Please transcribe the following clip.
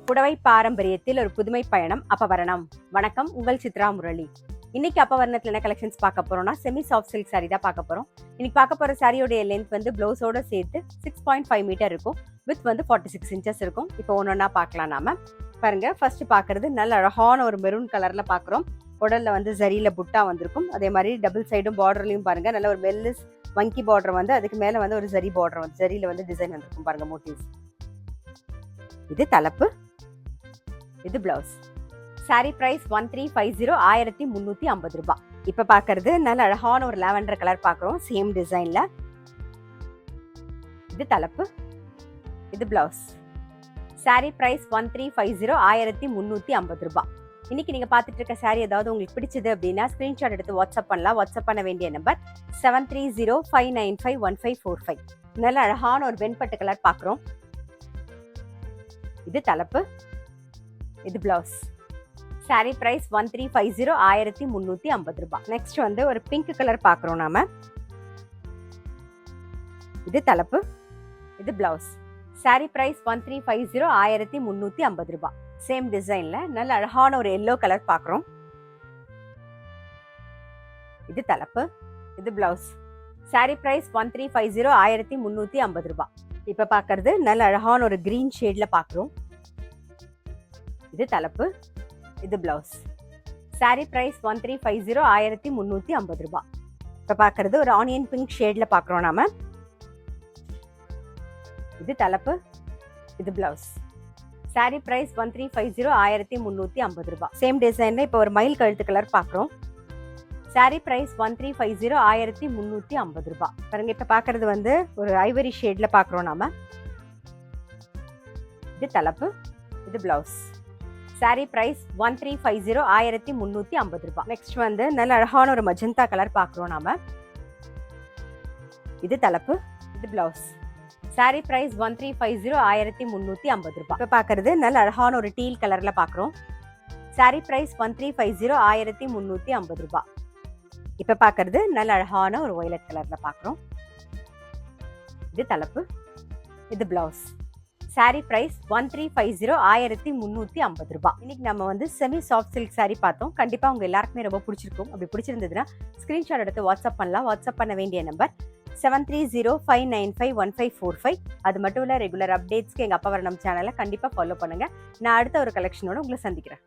புடவை பாரம்பரியத்தில் ஒரு புதுமை பயணம் அப்பவரணம். வணக்கம், உங்கள் சித்ரா முரளி. இன்னைக்கு அப்பவரணத்துல என்ன கலெக்ஷன்ஸ் பார்க்க போறோம்னா செமி சாஃப்ட் சில்க் சாரி தான் பார்க்க போறோம். இன்னைக்கு பார்க்க போற சாரியோடைய லென்த் வந்து பிளவுஸோட சேர்த்து 6.5 மீட்டர் இருக்கும். வித் வந்து 46 இன்ச்சஸ் இருக்கும். இப்போ ஒன்னொன்னா பார்க்கலாம். நாம பாருங்க, ஃபர்ஸ்ட் பாக்குறது நல்ல அழகான ஒரு மெரூன் கலர்ல பாக்குறோம். உடல்ல வந்து ஜரியில புட்டா வந்திருக்கும். அதே மாதிரி டபுள் சைடும் பார்டர்லயும் பாருங்க நல்ல ஒரு மெல்லிஸ் வங்கி பார்டர் வந்து அதுக்கு மேல வந்து ஒரு ஜரி பார்டர் வந்து ஜரியில வந்து டிசைன் வந்திருக்கும் பாருங்க, மோட்டிவ்ஸ். இது தலைப்பு, இது பிளவுஸ். சாரி பிரைஸ் 1350, 1350 ரூபாய். இப்ப பாக்குறது நல்ல அழகான ஒரு லாவெண்டர் கலர் பாக்குறோம், சேம் டிசைன்ல. இது தலைப்பு, இது பிளவுஸ். சாரி பிரைஸ் 1350, 1350 ரூபாய். இன்னைக்கு நீங்க பாத்துட்டு இருக்க சாரி ஏதாவது உங்களுக்கு பிடிச்சது அப்படின்னா ஸ்கிரீன்ஷாட் எடுத்து வாட்ஸ்அப் பண்ணலாம். வாட்ஸ்அப் பண்ண வேண்டிய நம்பர் 7305951545. நல்ல அழகான ஒரு வெண்பட்டு கலர் பாக்குறோம். இது தலைப்பு, இது பிளவுஸ். சாரி பிரைஸ் 1350, 1350 ரூபாய். நெக்ஸ்ட் வந்து ஒரு பிங்க் கலர் பாக்குறோம் நாம. இது தலைப்பு, இது பிளவுஸ். சாரி பிரைஸ் 1350, 1350 ரூபாய். சேம் டிசைன்ல நல்ல அழகான ஒரு எல்லோ கலர் பாக்குறோம். இது தலைப்பு, இது பிளவுஸ். சாரி பிரைஸ் 1350, 1350 ரூபாய். இப்ப பாக்குறது நல்ல அழகான ஒரு கிரீன் ஷேட்ல பாக்குறோம். இது தலைப்பு, இது பிளவுஸ். சாரி பிரைஸ் 1350, 1350 ரூபாய். இப்ப பாக்குறது ஒரு ஆனியன் பிங்க் ஷேட்ல பாக்குறோம் நாம. இது தலைப்பு, இது பிளவுஸ். சாரி பிரைஸ் 1350, 1350 ரூபாய். சேம் டிசைன்ல இப்ப ஒரு மயில் கழுத்து கலர் பாக்குறோம். சாரி பிரைஸ் 1350, 1350 ரூபாய். பாருங்க, இப்ப பாக்குறது வந்து ஒரு ஐவரி ஷேட்ல பாக்குறோம் நாம. இது தலைப்பு, இது பிளவுஸ். சாரி பிரைஸ் 1350, 1350 ரூபாய். நெக்ஸ்ட் வந்து நல்ல அழகான ஒரு மஜந்தா கலர் பாக்குறோம் நாம. இது தலைப்பு, இது பிளவுஸ். சாரி பிரைஸ் 1350, 1350 ரூபாய். இப்ப பாக்குறது நல்ல அழகான ஒரு டீல் கலர்ல பாக்குறோம். சாரி பிரைஸ் 1350, 1350 ரூபாய். இப்ப பாக்குறது நல்ல அழகான ஒரு வயலட் கலர்ல பாக்குறோம். இது தலைப்பு, இது பிளவுஸ். சாரி பிரைஸ் 1350, 1350 ரூபாய். இன்னைக்கு நம்ம வந்து செமி சாஃப்ட் சில்க் சாரி பார்த்தோம். கண்டிப்பா உங்க எல்லாருக்குமே ரொம்ப பிடிச்சிருக்கும். அப்படி பிடிச்சிருந்ததுன்னா ஸ்கிரீன்ஷாட் எடுத்து வாட்ஸ்அப் பண்ணலாம். வாட்ஸ்அப் பண்ண வேண்டிய நம்பர் 7305951545. அது மட்டும் இல்ல, ரெகுலர் அப்டேட்ஸ்க்கு எங்க அப்பவரணம் சேனலை கண்டிப்பா ஃபாலோ பண்ணுங்க. நான் அடுத்த ஒரு கலெக்ஷனோட உங்களை சந்திக்கிறேன்.